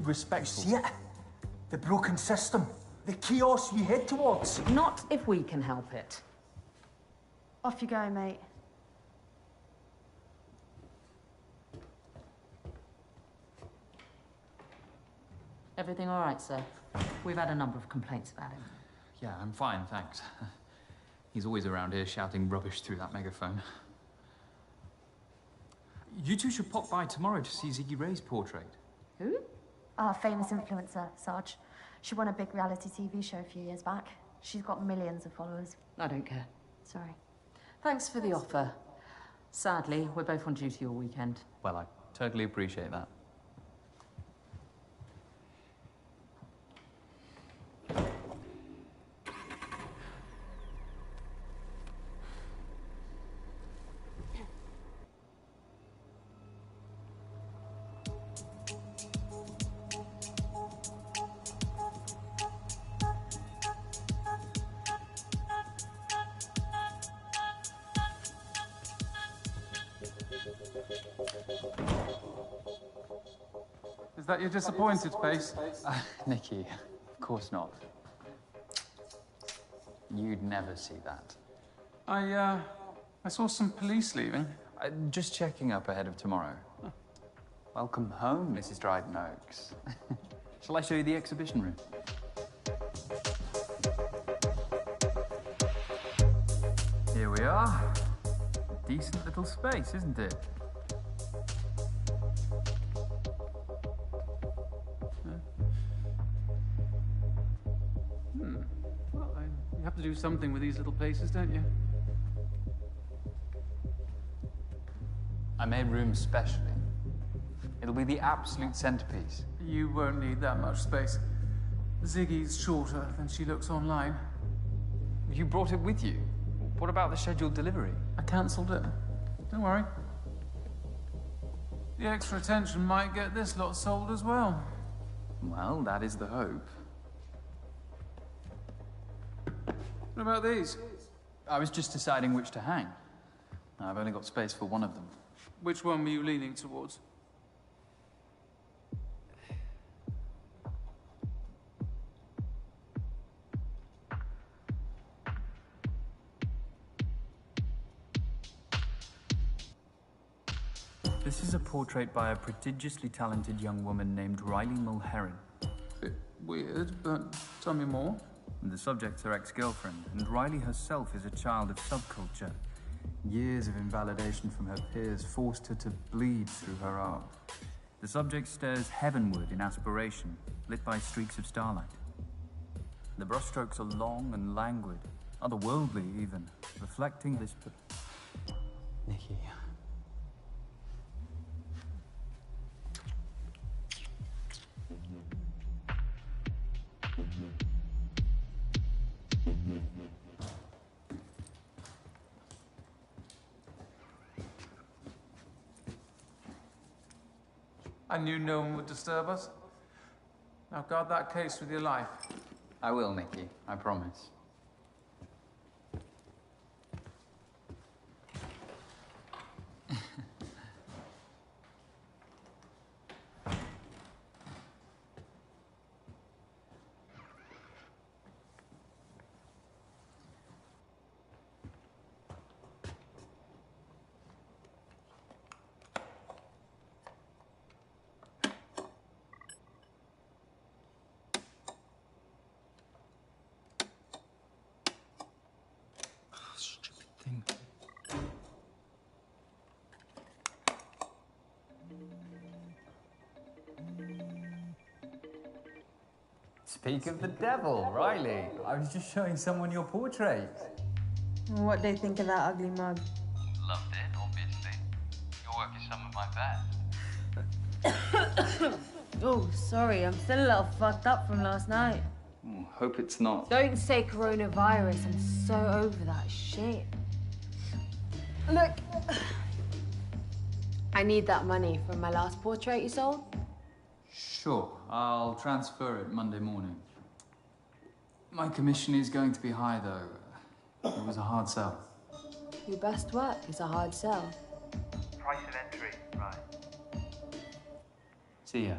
Respects yet. The broken system. The chaos we head towards. Not if we can help it. Off you go, mate. Everything all right, sir? We've had a number of complaints about him. Yeah, I'm fine, thanks. He's always around here shouting rubbish through that megaphone. You two should pop by tomorrow to see Ziggy Ray's portrait. Who? Our famous influencer, Sarge. She won a big reality TV show a few years back. She's got millions of followers. I don't care. Sorry. Thanks for the offer. Sadly, we're both on duty all weekend. Well, I totally appreciate that. Is that your disappointed face? Nikki, of course not. You'd never see that. I saw some police leaving. Just checking up ahead of tomorrow. Oh. Welcome home, Mrs. Dryden Oaks. Shall I show you the exhibition room? Here we are. A decent little space, isn't it? Well, you have to do something with these little places, don't you? I made room specially. It'll be the absolute centerpiece. You won't need that much space. Ziggy's shorter than she looks online. You brought it with you. What about the scheduled delivery? I cancelled it. Don't worry. The extra attention might get this lot sold as well. Well, that is the hope. What about these? I was just deciding which to hang. I've only got space for one of them. Which one were you leaning towards? This is a portrait by a prodigiously talented young woman named Riley Mulheron. Bit weird, but tell me more. The subject's her ex-girlfriend, and Riley herself is a child of subculture. Years of invalidation from her peers forced her to bleed through her art. The subject stares heavenward in aspiration, lit by streaks of starlight. The brushstrokes are long and languid, otherworldly even, reflecting this... Nikki... I knew no one would disturb us. Now guard that case with your life. I will, Nikki. I promise. Speak of the devil, Riley. I was just showing someone your portrait. What they think of that ugly mug? Loved it, obviously. Your work is some of my best. Oh, sorry, I'm still a little fucked up from last night. Hope it's not. Don't say coronavirus, I'm so over that shit. Look, I need that money from my last portrait you sold. Sure, I'll transfer it Monday morning. My commission is going to be high, though. It was a hard sell. Your best work is a hard sell. Price of entry, right. See ya.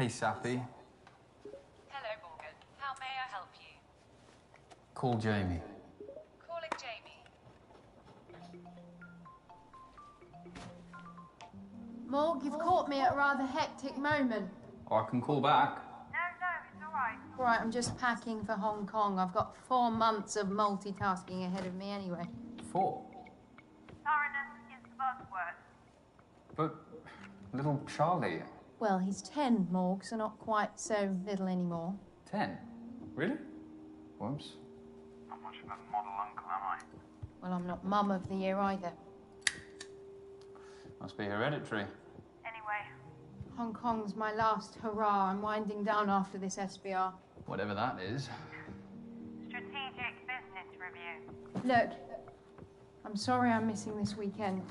Hey, Sappy. Hello, Morgan. How may I help you? Call Jamie. Calling Jamie. Morg, you've caught me at a rather hectic moment. Or I can call back. No, it's all right. All right, I'm just packing for Hong Kong. I've got 4 months of multitasking ahead of me anyway. 4? Thoroughness is the buzzword. But little Charlie... Well, he's 10, Morg, so not quite so little anymore. 10? Really? Whoops. Not much of a model uncle, am I? Well, I'm not mum of the year either. Must be hereditary. Anyway, Hong Kong's my last hurrah. I'm winding down after this SBR. Whatever that is. strategic business review. Look, I'm sorry I'm missing this weekend.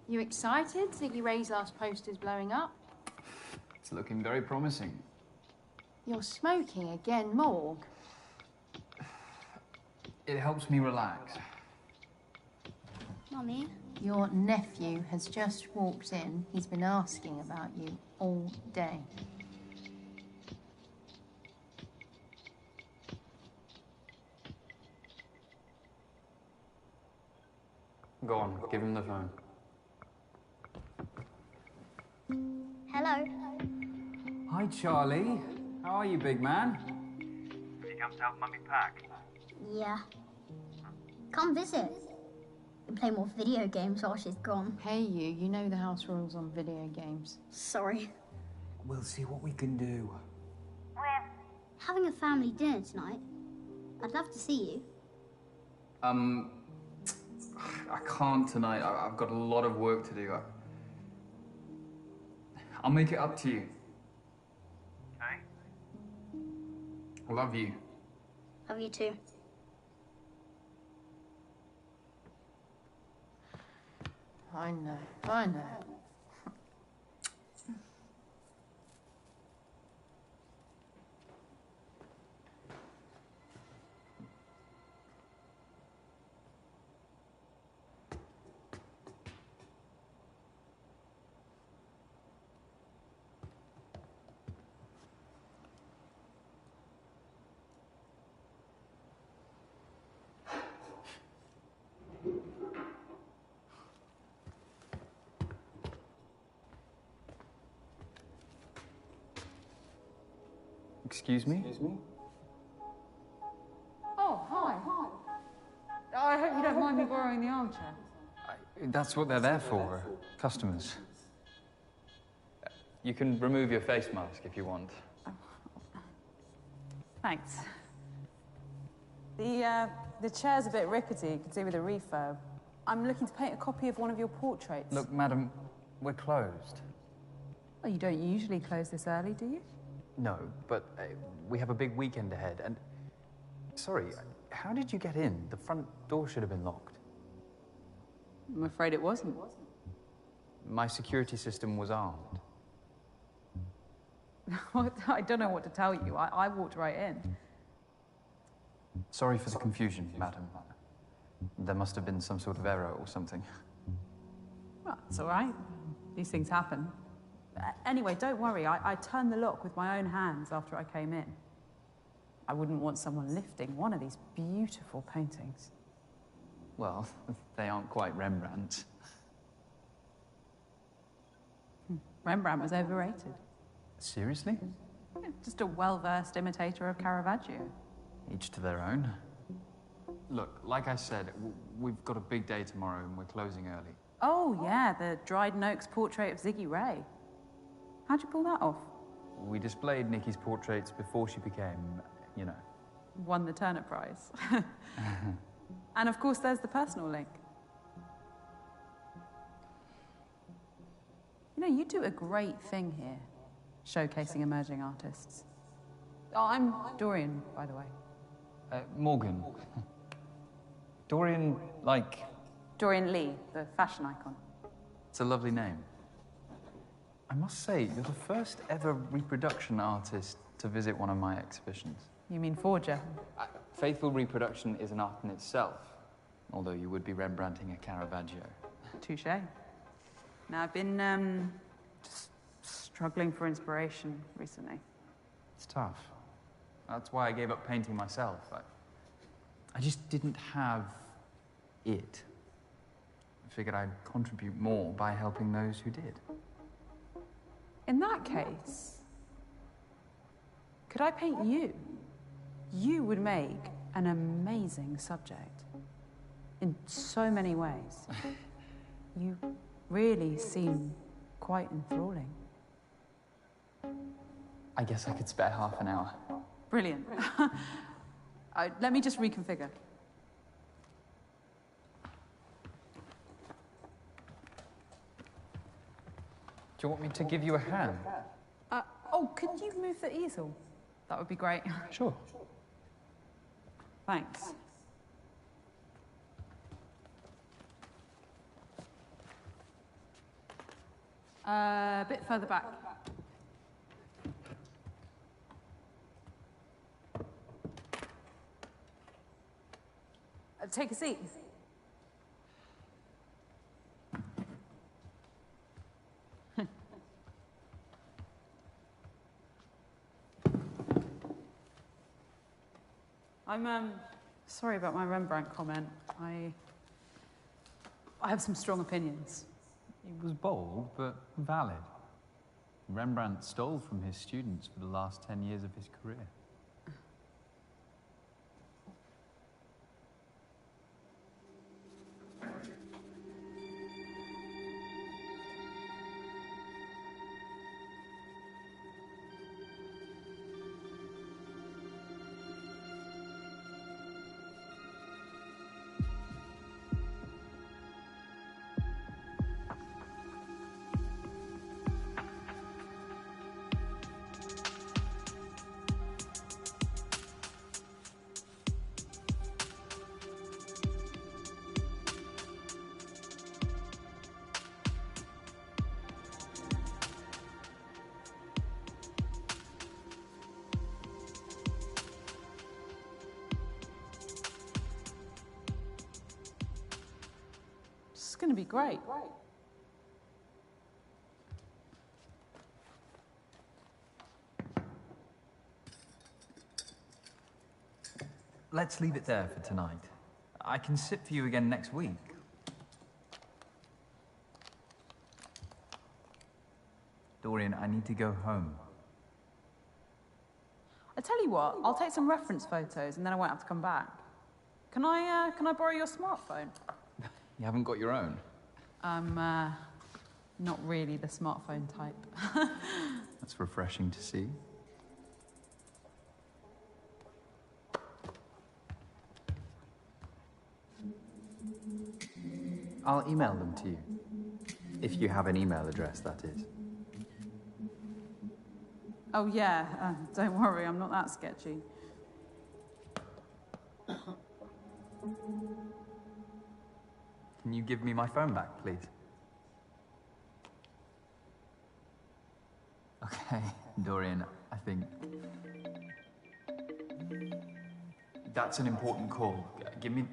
You excited? Ziggy Ray's last poster's blowing up. It's looking very promising. You're smoking again, Morg. It helps me relax. Mummy? Your nephew has just walked in. He's been asking about you all day. Go on, give him the phone. Hello? Hi, Charlie. How are you, big man? Have you come to help Mummy pack? Yeah. Come visit. We play more video games while she's gone. Hey, you know the house rules on video games. Sorry. We'll see what we can do. We're Having a family dinner tonight. I'd love to see you. I can't tonight. I've got a lot of work to do. I'll make it up to you. Okay. I love you. Love you too. I know. Excuse me? Oh, hi. I hope you don't mind me borrowing the armchair. That's what they're there for, customers. You can remove your face mask if you want. Thanks. The chair's a bit rickety, could do with a refurb. I'm looking to paint a copy of one of your portraits. Look, madam, we're closed. Oh, you don't usually close this early, do you? No, but we have a big weekend ahead, and... Sorry, how did you get in? The front door should have been locked. I'm afraid it wasn't. My security system was armed. I don't know what to tell you. I walked right in. Sorry for the confusion, madam. There must have been some sort of error or something. Well, it's all right. These things happen. Anyway, don't worry. I turned the lock with my own hands after I came in. I wouldn't want someone lifting one of these beautiful paintings. Well, they aren't quite Rembrandt. Rembrandt was overrated. Seriously? Yeah, just a well-versed imitator of Caravaggio. Each to their own. Look, like I said, we've got a big day tomorrow and we're closing early. Oh, yeah, the Dryden Oaks portrait of Ziggy Ray. How'd you pull that off? We displayed Nikki's portraits before she became, you know. Won the Turner Prize. And of course, there's the personal link. You know, you do a great thing here, showcasing emerging artists. Oh, I'm Dorian, by the way. Morgan. Dorian, like... Dorian Lee, the fashion icon. It's a lovely name. I must say, you're the first ever reproduction artist to visit one of my exhibitions. You mean forger? Faithful reproduction is an art in itself, although you would be Rembrandting a Caravaggio. Touché. Now, I've been, just struggling for inspiration recently. It's tough. That's why I gave up painting myself. I just didn't have it. I figured I'd contribute more by helping those who did. In that case, could I paint you? You would make an amazing subject. In so many ways. You really seem quite enthralling. I guess I could spare half an hour. Brilliant. Let me just reconfigure. Do you want me to give you a hand? Oh, could you move the easel? That would be great. Sure. Thanks. A bit further back. Take a seat. I'm sorry about my Rembrandt comment. I have some strong opinions. It was bold, but valid. Rembrandt stole from his students for the last 10 years of his career. It's going to be great. Let's leave it there for tonight. I can sit for you again next week. Dorian, I need to go home. I tell you what, I'll take some reference photos and then I won't have to come back. Can I borrow your smartphone? You haven't got your own? I'm not really the smartphone type. That's refreshing to see. I'll email them to you. If you have an email address, that is. Oh yeah, don't worry, I'm not that sketchy. Can you give me my phone back, please? Okay, Dorian, I think... That's an important call. Give me...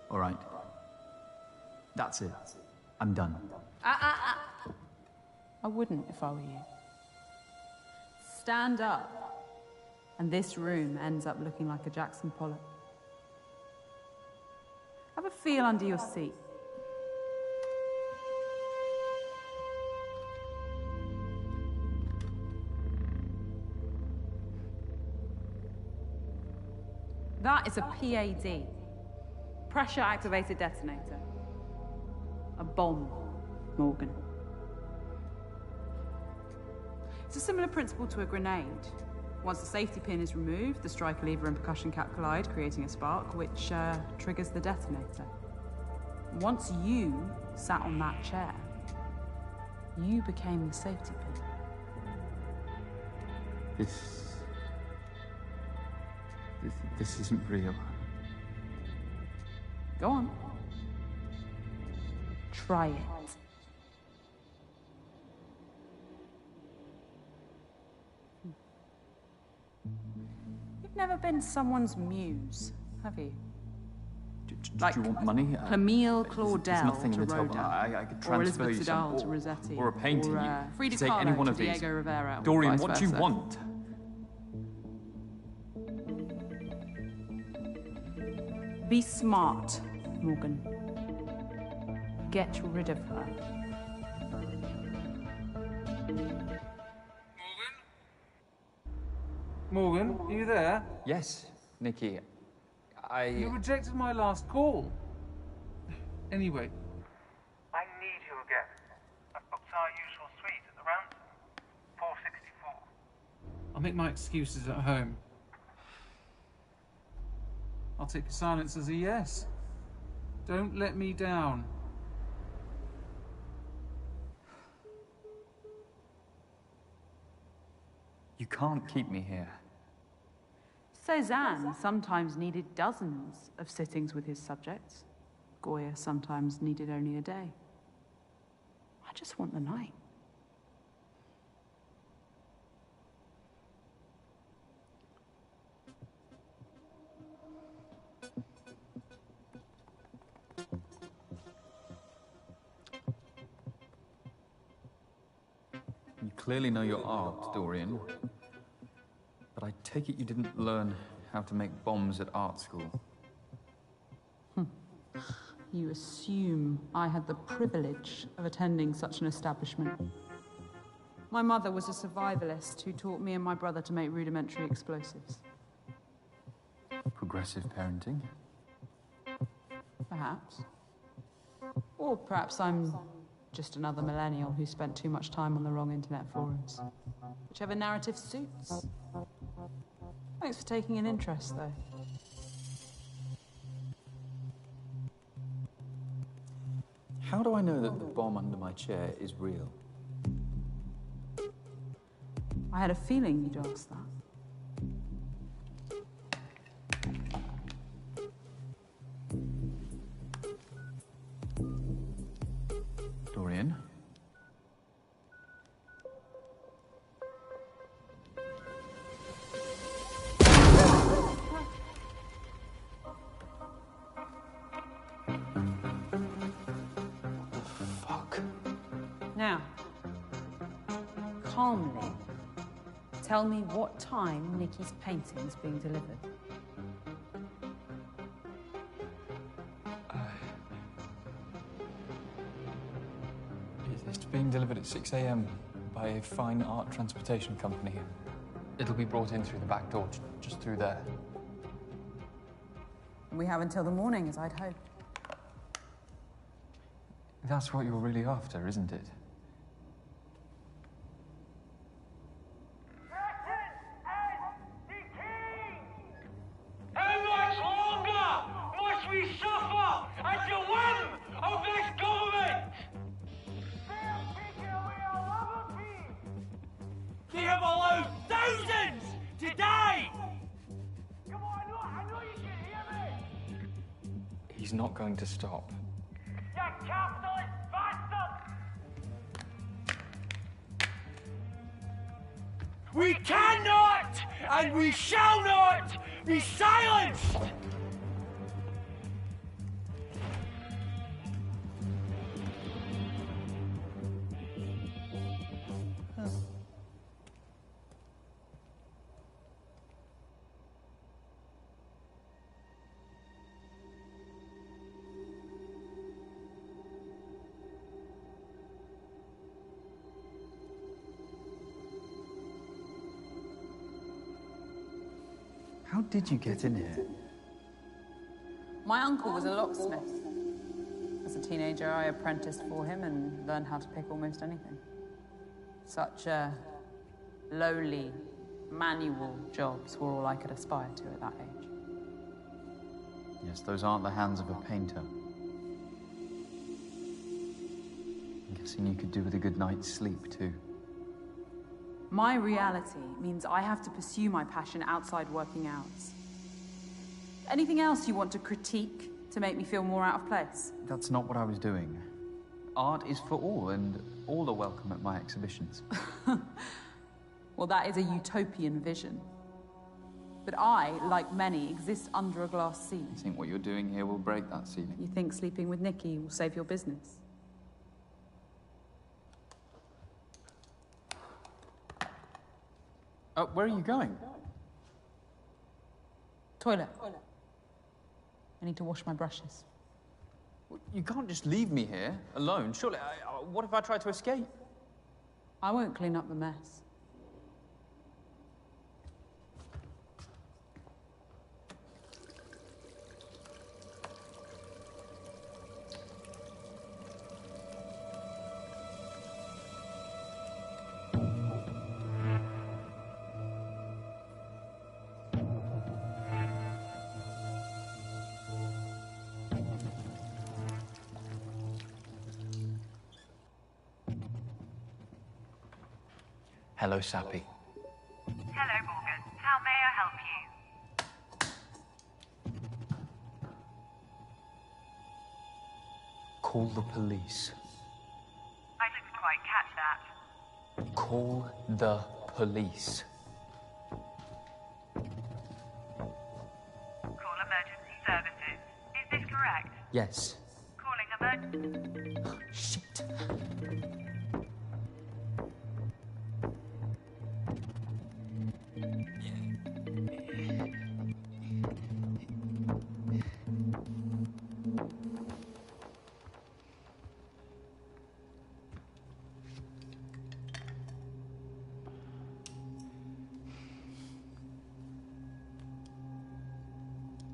All right. That's it. I'm done. I wouldn't if I were you. Stand up. And this room ends up looking like a Jackson Pollock. Have a feel under your seat. That is a PAD. Pressure activated detonator. A bomb, Morgan. It's a similar principle to a grenade. Once the safety pin is removed, the striker lever and percussion cap collide, creating a spark, which triggers the detonator. Once you sat on that chair, you became the safety pin. This isn't real. Go on. Try it. You've never been someone's muse, have you? Like do you want money? Camille There's Claudel nothing to in the top. Rhoda, I could or transfer Elizabeth you some, Vidal to Rossetti, or a painting. or You Frida take any Kahlo one to of these. Diego Rivera, or Dorian, vice what do you versa. want? Be smart, Morgan. Get rid of her. Morgan, are you there? Yes, Nikki. You rejected my last call. Anyway. I need you again. I've booked our usual suite at the Ransom. 464. I'll make my excuses at home. I'll take your silence as a yes. Don't let me down. You can't keep me here. Cézanne sometimes needed dozens of sittings with his subjects. Goya sometimes needed only a day. I just want the night. You clearly know your art, Dorian. But I take it you didn't learn how to make bombs at art school. You assume I had the privilege of attending such an establishment. My mother was a survivalist who taught me and my brother to make rudimentary explosives. Progressive parenting? Perhaps. Or perhaps I'm just another millennial who spent too much time on the wrong internet forums. Whichever narrative suits. Thanks for taking an interest, though. How do I know that the bomb under my chair is real? I had a feeling you'd ask that. Dorian? Fuck. Now, calmly, tell me what time Nikki's painting's being delivered. It's being delivered at 6 a.m. by a fine art transportation company. It'll be brought in through the back door, just through there. We have until the morning, as I'd hoped. That's what you're really after, isn't it? How much longer must we suffer at the whim of this government? They're taking away our liberty. They have allowed thousands to die. Come on, I know you can hear me. He's not going to stop. You capitalist bastard! We cannot and we shall not be silenced! How did you get in here? My uncle was a locksmith. As a teenager, I apprenticed for him and learned how to pick almost anything. Such lowly, manual jobs were all I could aspire to at that age. Yes, those aren't the hands of a painter. I'm guessing you could do with a good night's sleep, too. My reality means I have to pursue my passion outside working hours. Anything else you want to critique to make me feel more out of place? That's not what I was doing. Art is for all, and all are welcome at my exhibitions. Well, that is a utopian vision. But I, like many, exist under a glass ceiling. You think what you're doing here will break that ceiling? You think sleeping with Nikki will save your business? Where are you going? Toilet. I need to wash my brushes. You can't just leave me here, alone. Surely, what if I try to escape? I won't clean up the mess. Hello, Sappy. Hello, Morgan. How may I help you? Call the police. I didn't quite catch that. Call the police. Call emergency services. Is this correct? Yes. Calling emergency... Shit.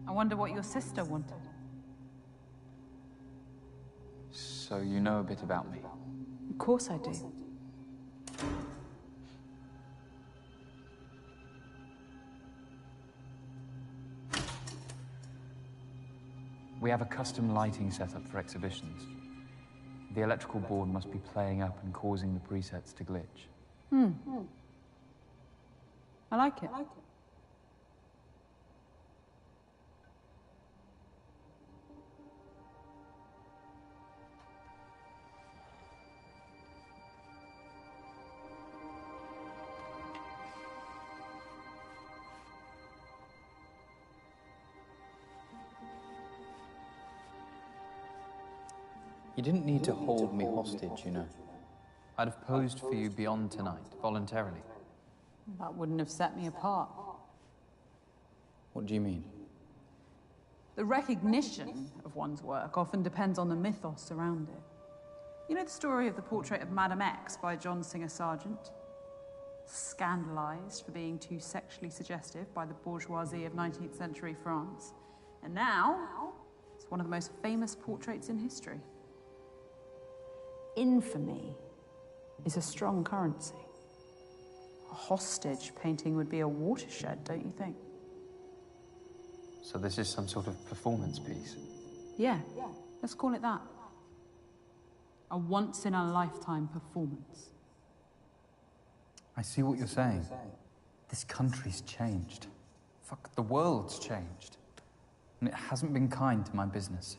I wonder what your sister wanted. So you know a bit about me? Of course I do. We have a custom lighting setup for exhibitions. The electrical board must be playing up and causing the presets to glitch. I like it. You didn't need to hold me hostage, you know. I'd have posed for you beyond tonight, voluntarily. That wouldn't have set me apart. What do you mean? The recognition of one's work often depends on the mythos around it. You know the story of the portrait of Madame X by John Singer Sargent? Scandalized for being too sexually suggestive by the bourgeoisie of 19th century France. And now, it's one of the most famous portraits in history. Infamy is a strong currency. A hostage painting would be a watershed, don't you think? So this is some sort of performance piece? Yeah, let's call it that. A once-in-a-lifetime performance. I see what you're saying. This country's changed. Fuck, the world's changed. And it hasn't been kind to my business.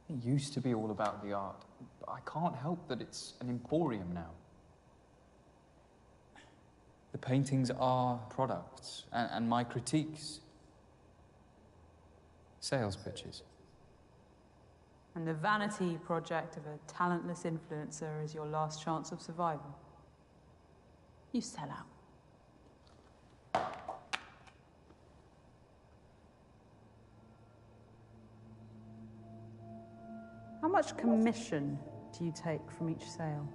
It used to be all about the art, but I can't help that it's an emporium now. The paintings are products, and my critiques, sales pitches. And the vanity project of a talentless influencer is your last chance of survival. You sell out. How much commission do you take from each sale?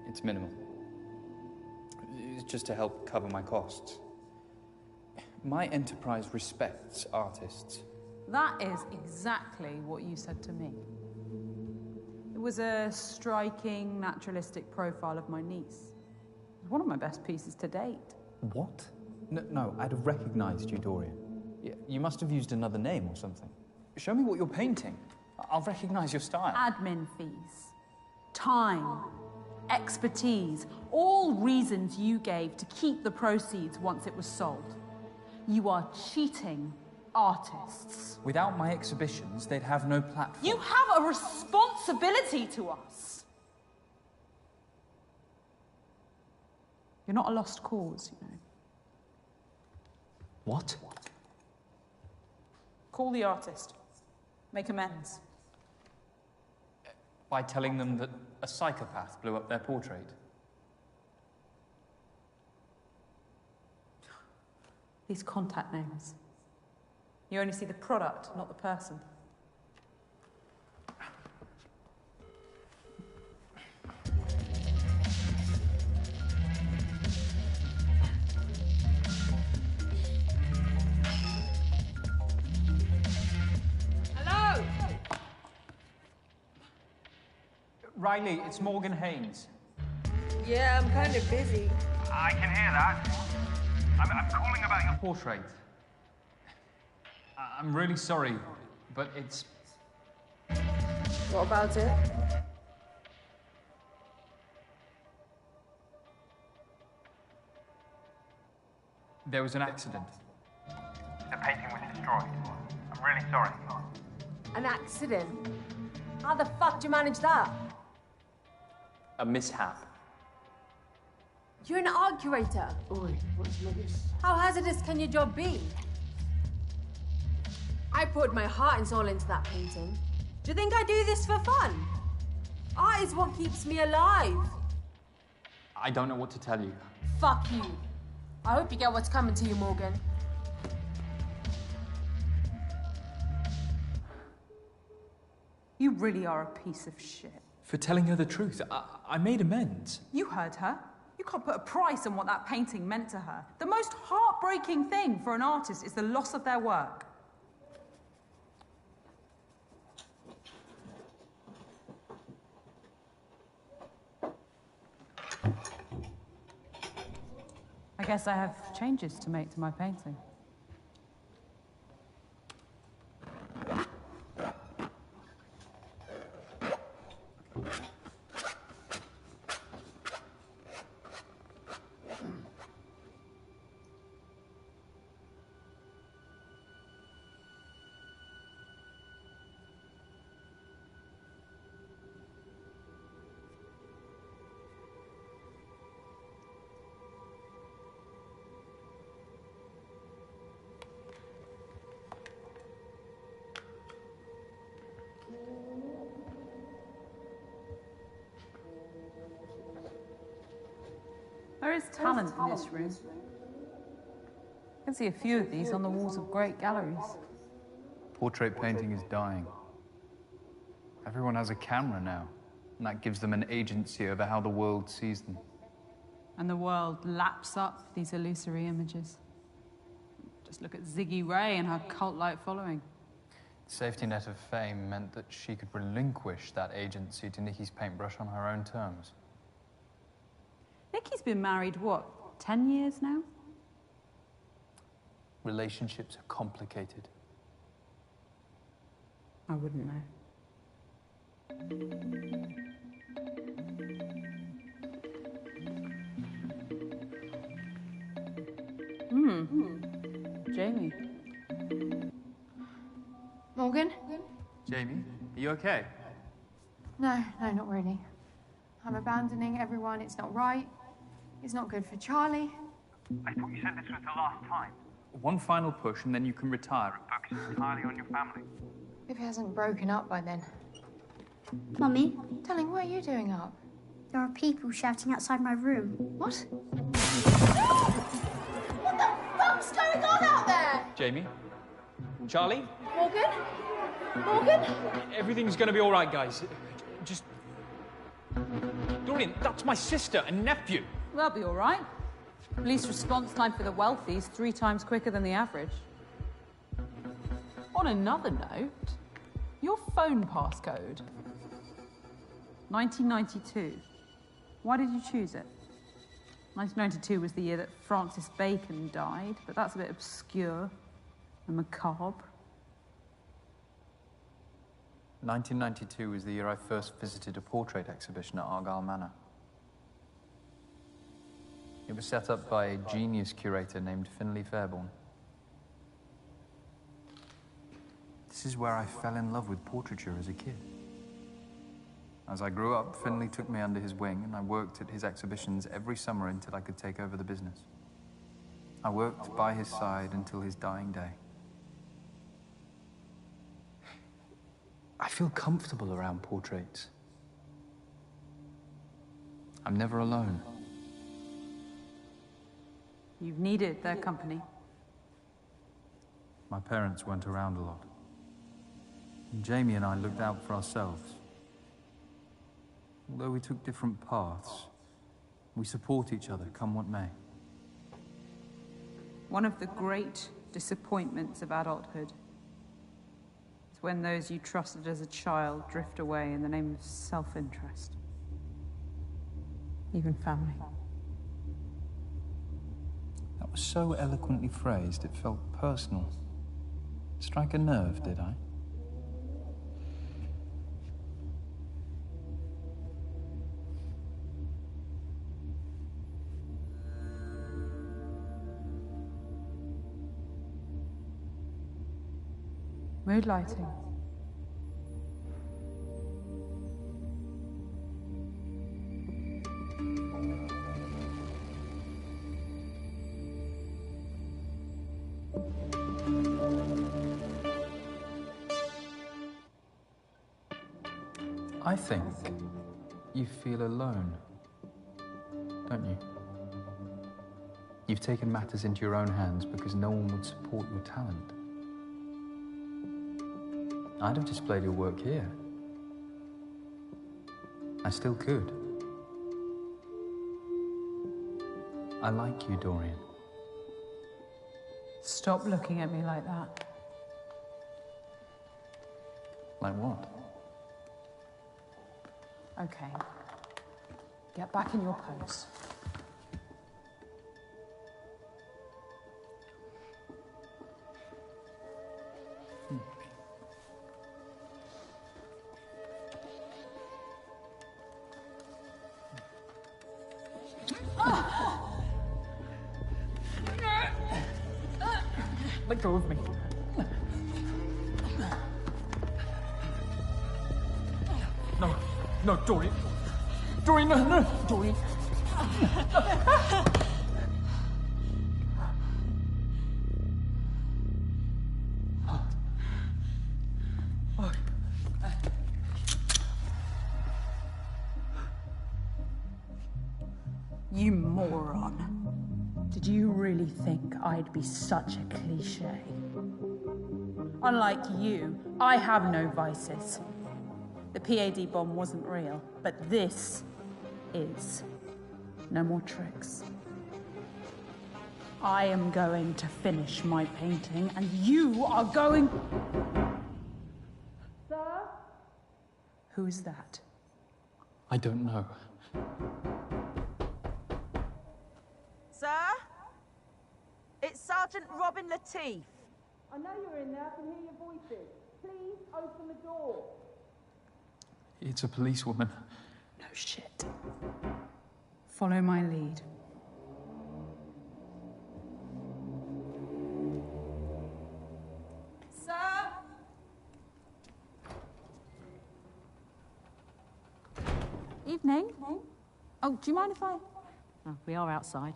It's minimal. It's just to help cover my costs. My enterprise respects artists. That is exactly what you said to me. It was a striking, naturalistic profile of my niece. It was one of my best pieces to date. What? No, I'd have recognized you, Dorian. You must have used another name or something. Show me what you're painting. I'll recognize your style. Admin fees, time, expertise, all reasons you gave to keep the proceeds once it was sold. You are cheating artists. Without my exhibitions, they'd have no platform. You have a responsibility to us. You're not a lost cause, you know. What? Call the artist. Make amends. By telling them that a psychopath blew up their portrait? These contact names. You only see the product, not the person. Hello? Riley, it's Morgan Haynes. Yeah, I'm kind of busy. I can hear that. I'm calling about your Portrait. I'm really sorry, but it's... What about it? There was an accident. The painting was destroyed. I'm really sorry. An accident? How the fuck do you manage that? A mishap. You're an art curator. How hazardous can your job be? I poured my heart and soul into that painting. Do you think I do this for fun? Art is what keeps me alive. I don't know what to tell you. Fuck you. I hope you get what's coming to you, Morgan. You really are a piece of shit. For telling her the truth, I made amends. You heard her. You can't put a price on what that painting meant to her. The most heartbreaking thing for an artist is the loss of their work. I guess I have changes to make to my painting. There is talent in this room. I can see a few of these on the walls of great galleries. Portrait painting is dying. Everyone has a camera now, and that gives them an agency over how the world sees them. And the world laps up these illusory images. Just look at Ziggy Ray and her cult-like following. The safety net of fame meant that she could relinquish that agency to Nikki's paintbrush on her own terms. Nikki's been married, what, 10 years now? Relationships are complicated. I wouldn't know. Jamie. Morgan? Jamie, are you okay? No, not really. I'm abandoning everyone. It's not right. It's not good for Charlie. I thought you said this was the last time. One final push and then you can retire. Focus entirely on your family. If he hasn't broken up by then. Mummy, Darling, what are you doing up? there are people shouting outside my room. What? What the fuck's going on out there? Jamie? Charlie? Morgan? Morgan? Everything's gonna be all right, guys. Just... Dorian, that's my sister and nephew. They'll be all right. Police response time for the wealthy is 3 times quicker than the average. On another note, your phone passcode. 1992. Why did you choose it? 1992 was the year that Francis Bacon died, but that's a bit obscure and macabre. 1992 was the year I first visited a portrait exhibition at Argyle Manor. It was set up by a genius curator named Finlay Fairborn. This is where I fell in love with portraiture as a kid. As I grew up, Finlay took me under his wing and I worked at his exhibitions every summer until I could take over the business. I worked by his side until his dying day. I feel comfortable around portraits. I'm never alone. You've needed their company. My parents weren't around a lot. And Jamie and I looked out for ourselves. Although we took different paths, we support each other, come what may. One of the great disappointments of adulthood is when those you trusted as a child drift away in the name of self-interest. Even family. That was so eloquently phrased, it felt personal. Strike a nerve, did I? Mood lighting. I think you feel alone, don't you? You've taken matters into your own hands because no one would support your talent. I'd have displayed your work here. I still could. I like you, Dorian. Stop looking at me like that. Like what? Okay. Get back in your pose. Let go of me. No, Dorian. Dorian, no, Dorian. You moron. Did you really think I'd be such a cliche? Unlike you, I have no vices. The PAD bomb wasn't real, but this is. No more tricks. I am going to finish my painting, and you are going... Sir? Who is that? I don't know. Sir? It's Sergeant Robin Lateef. I know you're in there. I can hear your voices. Please open the door. It's a policewoman. No shit. Follow my lead. Sir? Evening. Oh, do you mind if I... Oh, we are outside.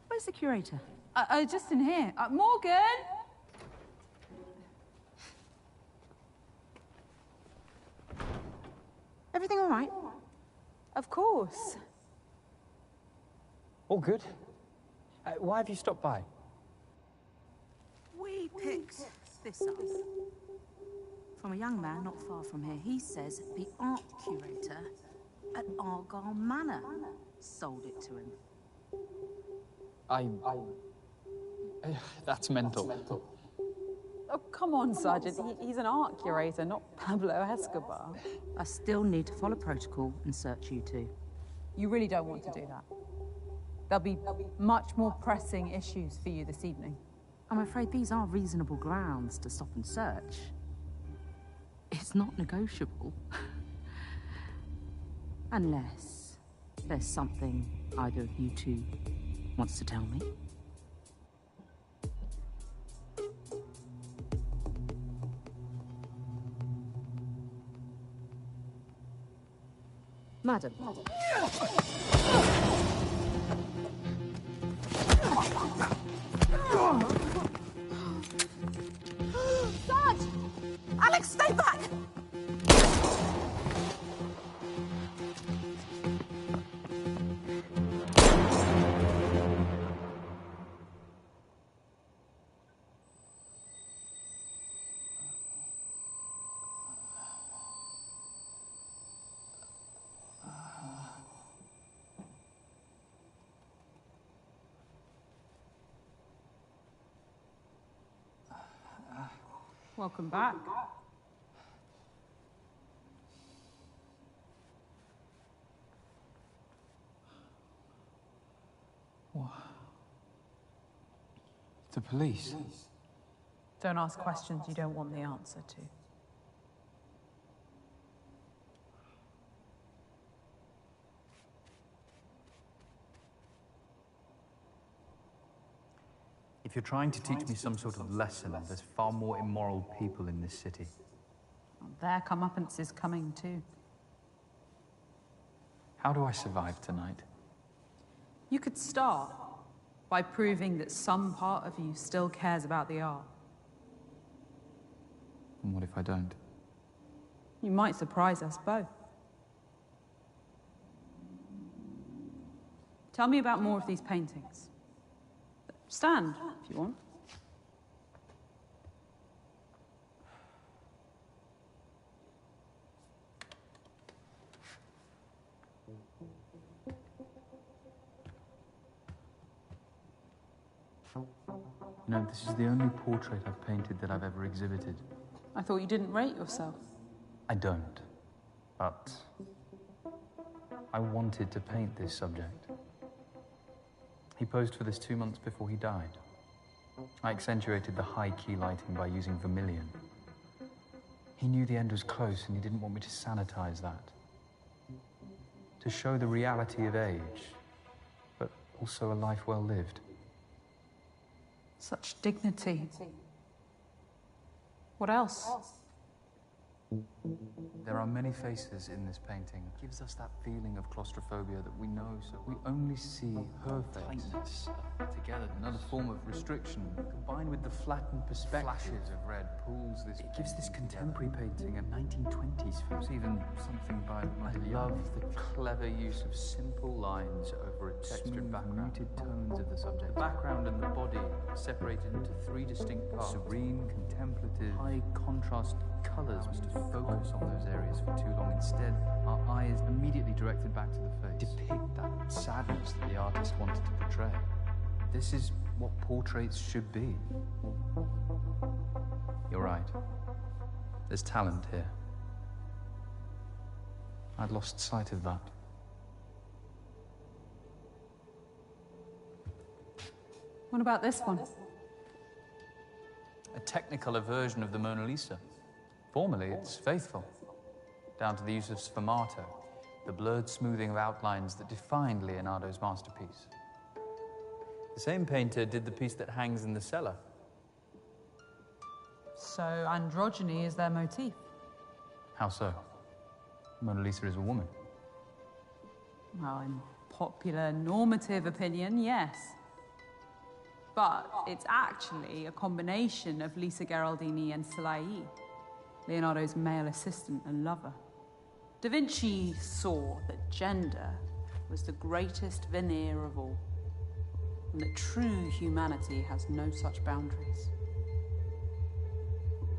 Where's the curator? Just in here. Morgan! Everything all right? Of course. All good. Why have you stopped by? We picked this up from a young man not far from here. He says the art curator at Argyle Manor sold it to him. That's mental. Oh, come on, Sergeant. He's an art curator, not Pablo Escobar. I still need to follow protocol and search you two. You really don't want to do that. There'll be much more pressing issues for you this evening. I'm afraid these are reasonable grounds to stop and search. It's not negotiable. Unless there's something either of you two wants to tell me. Madam. Sarge! Alex, stay back! Welcome back. What? The police? Don't ask questions you don't want the answer to. If you're trying to teach me some sort of lesson, there's far more immoral people in this city. Their comeuppance is coming too. How do I survive tonight? You could start by proving that some part of you still cares about the art. And what if I don't? You might surprise us both. Tell me about more of these paintings. Stand, if you want. No, this is the only portrait I've painted that I've ever exhibited. I thought you didn't rate yourself. I don't. But I wanted to paint this subject. He posed for this 2 months before he died. I accentuated the high-key lighting by using vermilion. He knew the end was close and he didn't want me to sanitize that. To show the reality of age, but also a life well lived. Such dignity. What else? There are many faces in this painting. It gives us that feeling of claustrophobia that we know, so we only see her face together. Another form of restriction, combined with the flattened perspective. Flashes of red pulls this. It gives this contemporary painting a 1920s feel. There's even something by I love the clever use of simple lines over a textured background. Muted tones of the subject. The background and the body are separated into 3 distinct parts. Serene, contemplative, high contrast colours must have focused on those areas for too long. Instead, our eyes immediately directed back to the face. Depict that sadness that the artist wanted to portray. This is what portraits should be. You're right. There's talent here. I'd lost sight of that. What about this one? A technicolor version of the Mona Lisa. Formally, it's faithful, down to the use of sfumato, the blurred smoothing of outlines that defined Leonardo's masterpiece. The same painter did the piece that hangs in the cellar. So androgyny is their motif. How so? Mona Lisa is a woman. Well, in popular normative opinion, yes. But it's actually a combination of Lisa Gherardini and Salai, Leonardo's male assistant and lover. Da Vinci saw that gender was the greatest veneer of all, and that true humanity has no such boundaries.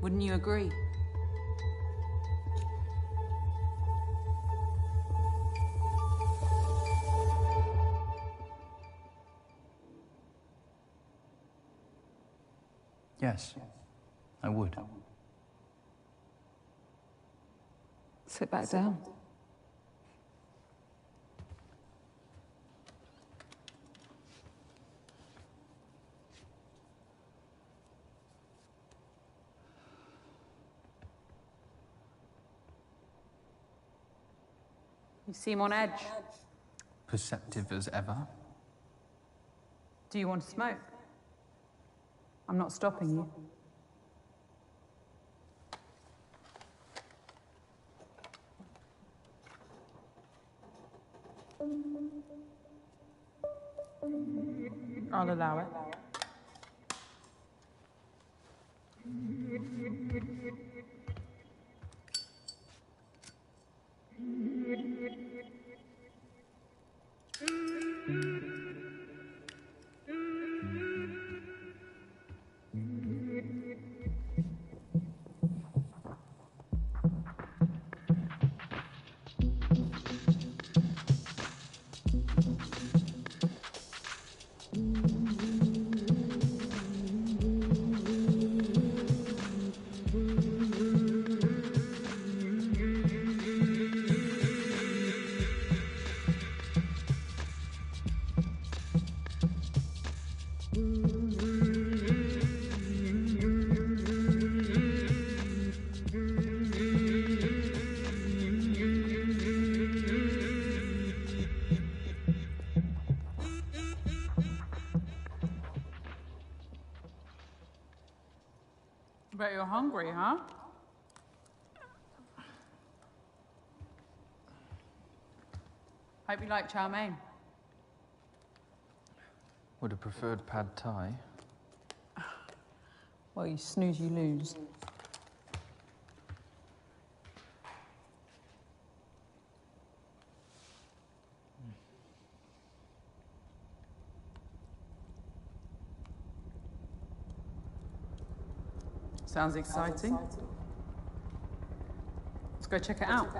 Wouldn't you agree? Yes, I would. Sit back down. You seem on edge. Perceptive as ever. Do you want to smoke? I'm not stopping you. I'll allow it. Bet you're hungry, huh? Hope you like chow mein. Would have preferred pad thai. Well, you snooze, you lose. Sounds exciting. Let's go check it out.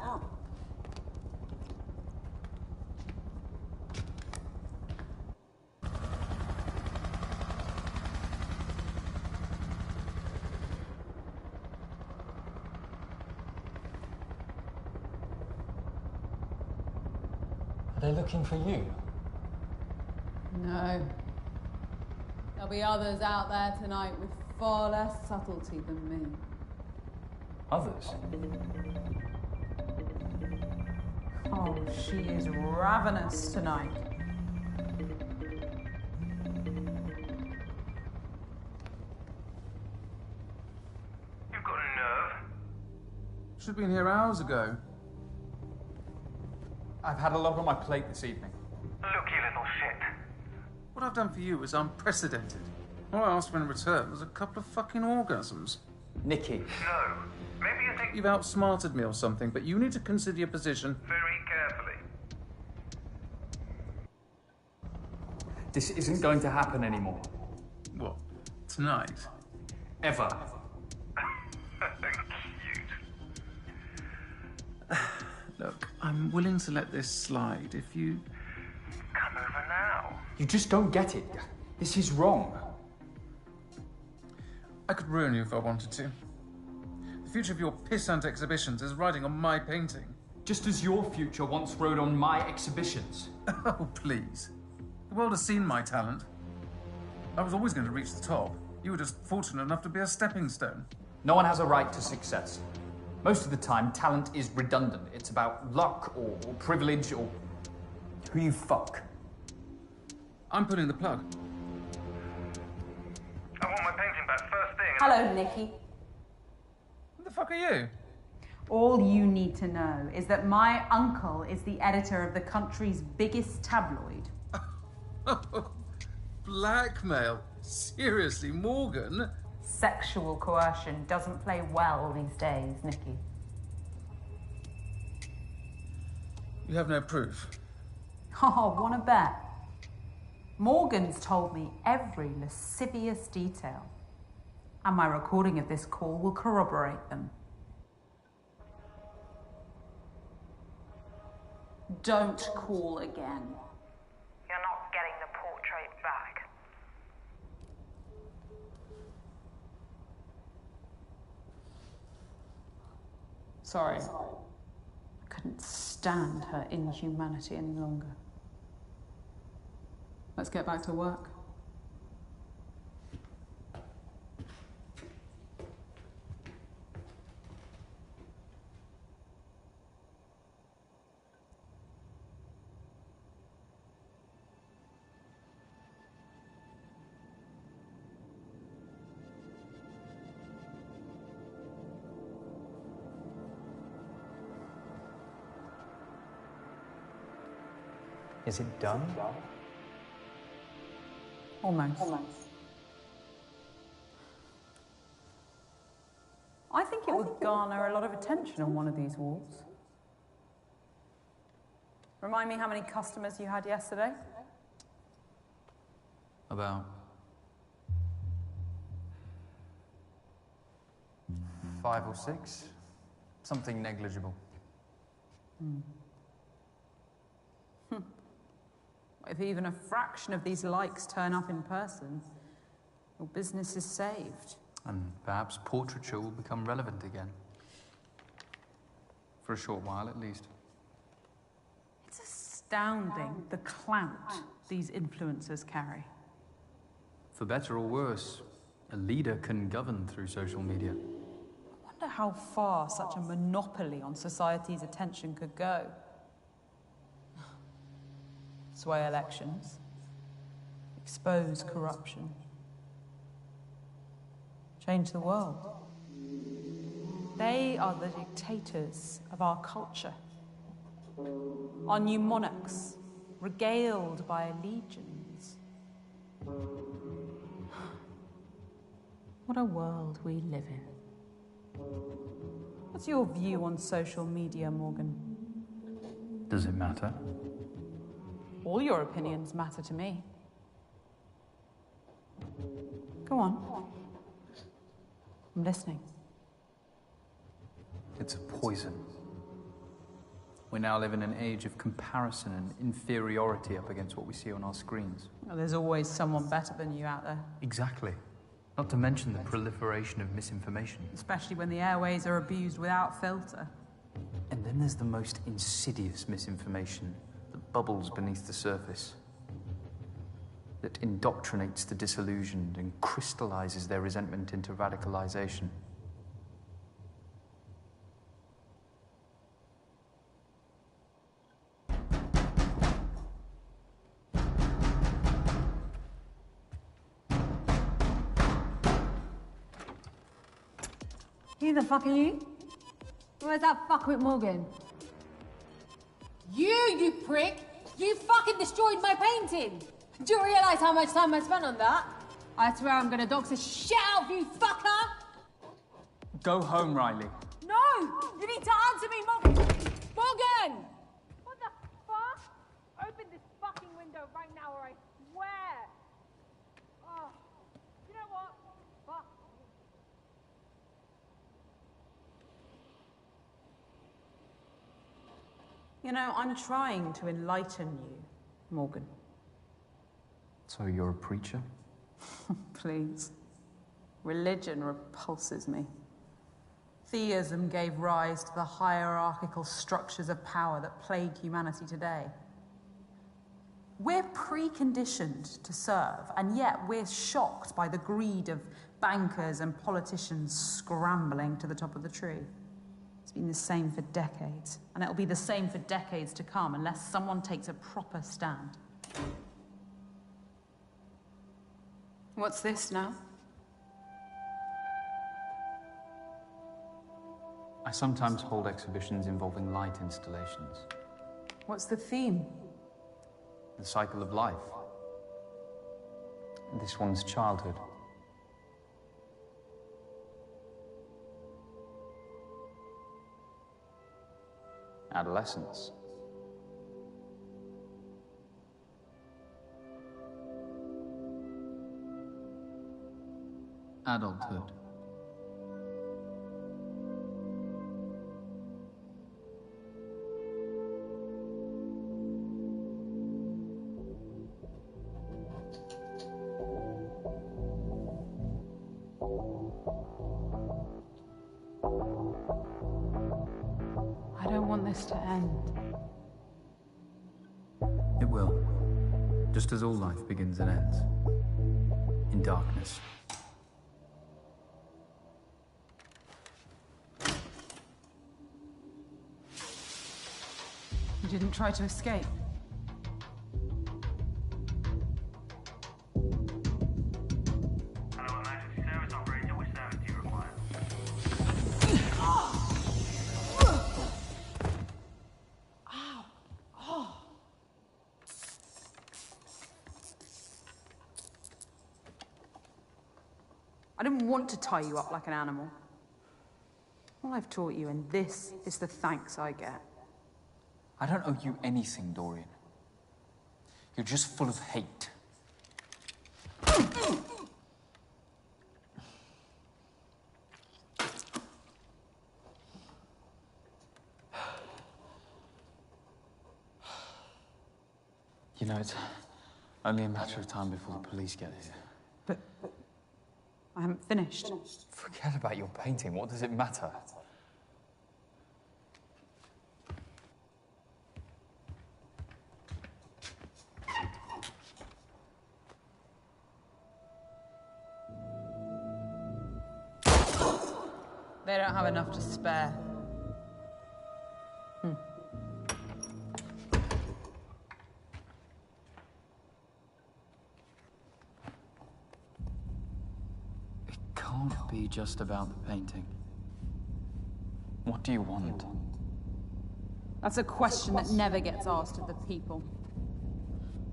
Are they looking for you? No. There'll be others out there tonight with far less subtlety than me. Others? Oh, she is ravenous tonight. You've got a nerve. Should have been here hours ago. I've had a lot on my plate this evening. Look, you little shit. What I've done for you is unprecedented. All I asked for in return was a couple of fucking orgasms. Nikki. No. Maybe you think You've outsmarted me or something, but you need to consider your position very carefully. This isn't going to happen anymore. What? Tonight? Ever. Cute. Look, I'm willing to let this slide if you... Come over now. You just don't get it. This is wrong. I could ruin you if I wanted to. The future of your pissant exhibitions is riding on my painting. Just as your future once rode on my exhibitions. Oh, please. The world has seen my talent. I was always going to reach the top. You were just fortunate enough to be a stepping stone. No one has a right to success. Most of the time, talent is redundant. It's about luck or privilege or who you fuck. I'm pulling the plug. I want my painting back first thing. Hello, Nikki. Who the fuck are you? All you need to know is that my uncle is the editor of the country's biggest tabloid. Blackmail? Seriously, Morgan? Sexual coercion doesn't play well these days, Nikki. You have no proof. Oh, wanna bet? Morgan's told me every lascivious detail. And my recording of this call will corroborate them. Don't call again. You're not getting the portrait back. Sorry. I couldn't stand her inhumanity any longer. Let's get back to work. Is it done? Almost. it would garner a lot of attention on one of these walls. Remind me how many customers you had yesterday? About 5 or 6. Something negligible. If even a fraction of these likes turn up in person, your business is saved. And perhaps portraiture will become relevant again. For a short while, at least. It's astounding the clout these influencers carry. For better or worse, a leader can govern through social media. I wonder how far such a monopoly on society's attention could go. Sway elections, expose corruption, change the world. They are the dictators of our culture. Our new monarchs, regaled by legions. What a world we live in. What's your view on social media, Morgan? Does it matter? All your opinions matter to me. Go on. I'm listening. It's a poison. We now live in an age of comparison and inferiority up against what we see on our screens. Well, there's always someone better than you out there. Exactly. Not to mention the proliferation of misinformation. Especially when the airways are abused without filter. And then there's the most insidious misinformation that bubbles beneath the surface. That indoctrinates the disillusioned and crystallizes their resentment into radicalization. Who the fuck are you? Where's that fuckwit Morgan? You prick! You fucking destroyed my painting! Do you realise how much time I spent on that? I swear I'm gonna dox the shit out of you, fucker! Go home, Riley. No! You need to answer me, Morgan! Morgan! What the fuck? Open this fucking window right now or I swear! Oh, you know what? Fuck. You know, I'm trying to enlighten you, Morgan. So you're a preacher? Please. Religion repulses me. Theism gave rise to the hierarchical structures of power that plague humanity today. We're preconditioned to serve, and yet we're shocked by the greed of bankers and politicians scrambling to the top of the tree. It's been the same for decades, and it'll be the same for decades to come unless someone takes a proper stand. What's this now? I sometimes hold exhibitions involving light installations. What's the theme? The cycle of life. This one's childhood. Adolescence. Adulthood. I don't want this to end. It will. Just as all life begins and ends. In darkness. You didn't try to escape. Hello, emergency service operator. Which service do you require? I didn't want to tie you up like an animal. All I've taught you, and this is the thanks I get. I don't owe you anything, Dorian. You're just full of hate. You know, it's only a matter of time before the police get here. But I haven't finished. Forget about your painting. What does it matter? They don't have enough to spare. It can't be just about the painting. What do you want? That's a question that never gets asked of the people.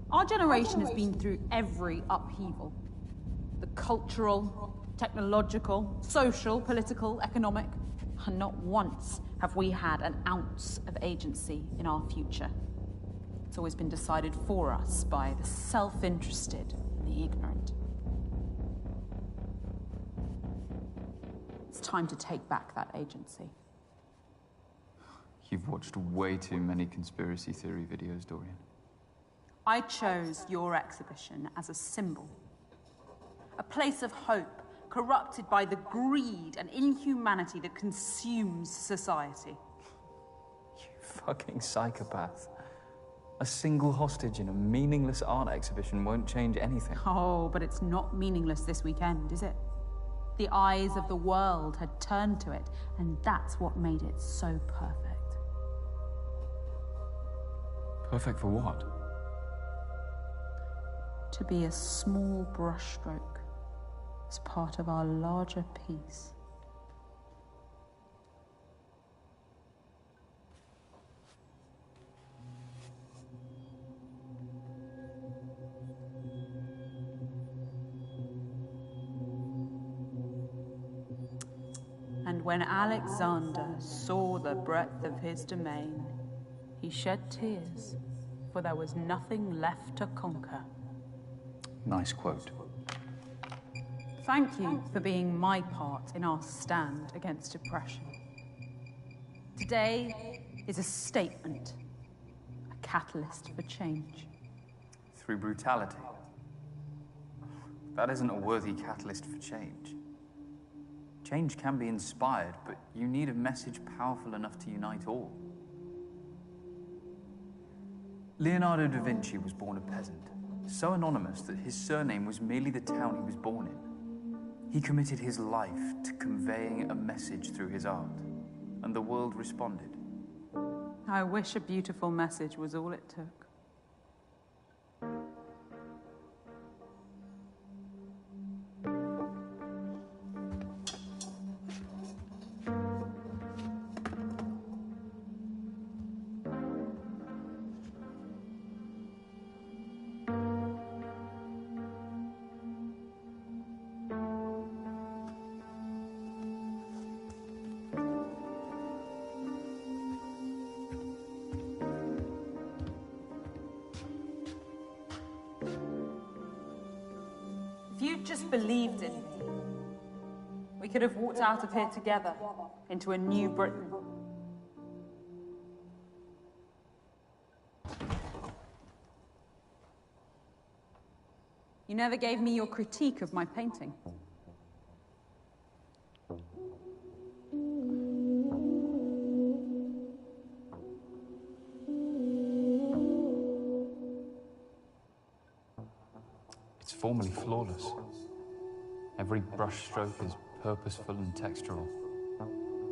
Our generation has been through every upheaval. The cultural, technological, social, political, economic, and not once have we had an ounce of agency in our future. It's always been decided for us by the self-interested and the ignorant. It's time to take back that agency. You've watched way too many conspiracy theory videos, Dorian. I chose your exhibition as a symbol. A place of hope, corrupted by the greed and inhumanity that consumes society. You fucking psychopath. A single hostage in a meaningless art exhibition won't change anything. Oh, but it's not meaningless this weekend, is it? The eyes of the world had turned to it, and that's what made it so perfect. Perfect for what? To be a small brushstroke as part of our larger piece. And when Alexander saw the breadth of his domain, he shed tears, for there was nothing left to conquer. Nice quote. Thank you for being my part in our stand against oppression. Today is a statement, a catalyst for change. Through brutality. That isn't a worthy catalyst for change. Change can be inspired, but you need a message powerful enough to unite all. Leonardo da Vinci was born a peasant, so anonymous that his surname was merely the town he was born in. He committed his life to conveying a message through his art, and the world responded. I wish a beautiful message was all it took. If you'd just believed in me, we could have walked out of here together into a new Britain. You never gave me your critique of my painting. It's formally flawless. Every brushstroke is purposeful and textural.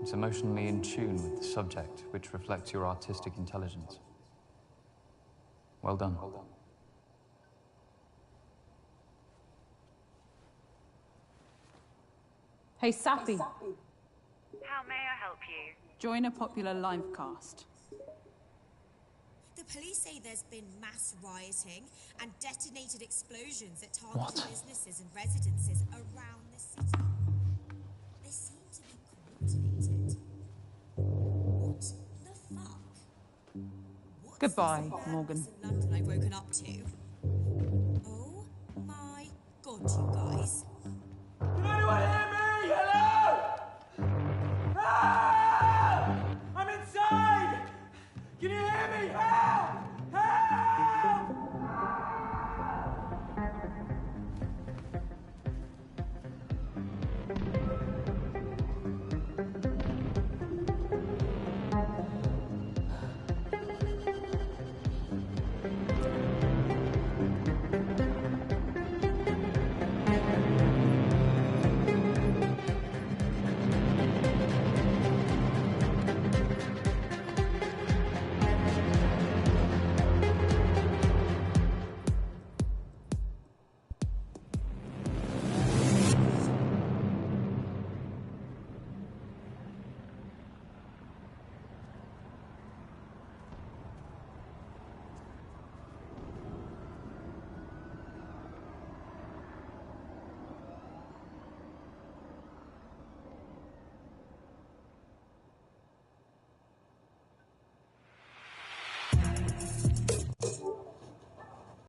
It's emotionally in tune with the subject, which reflects your artistic intelligence. Well done. Hey, Sappy. How may I help you? Join a popular live cast. The police say there's been mass rioting and detonated explosions at targeted businesses and residences around the city. They seem to be coordinated. Goodbye, Morgan. In London I've woken up to. Oh my god, you guys. Can anyone hear me? Hello? Ah! I'm inside! Can you hear me? Help!